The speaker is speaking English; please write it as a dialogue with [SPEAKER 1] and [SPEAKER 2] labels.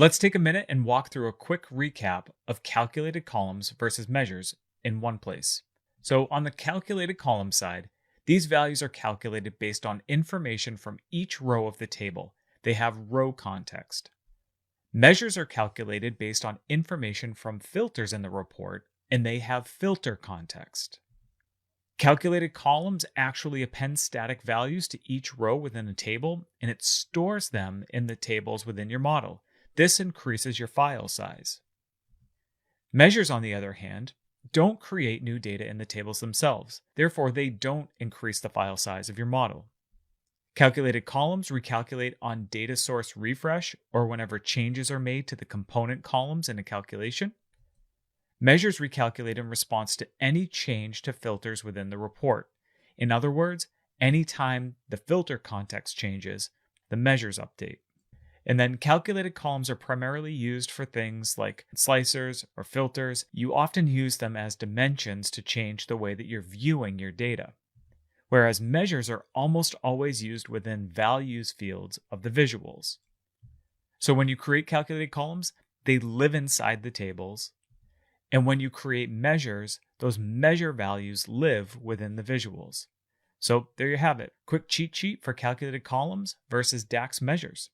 [SPEAKER 1] Let's take a minute and walk through a quick recap of calculated columns versus measures in one place. So on the calculated column side, these values are calculated based on information from each row of the table. They have row context. Measures are calculated based on information from filters in the report, and they have filter context. Calculated columns actually append static values to each row within a table, and it stores them in the tables within your model. This increases your file size. Measures, on the other hand, don't create new data in the tables themselves. Therefore, they don't increase the file size of your model. Calculated columns recalculate on data source refresh or whenever changes are made to the component columns in a calculation. Measures recalculate in response to any change to filters within the report. In other words, anytime the filter context changes, the measures update. And then calculated columns are primarily used for things like slicers or filters. You often use them as dimensions to change the way that you're viewing your data. Whereas measures are almost always used within values fields of the visuals. So when you create calculated columns, they live inside the tables. And when you create measures, those measure values live within the visuals. So there you have it. Quick cheat sheet for calculated columns versus DAX measures.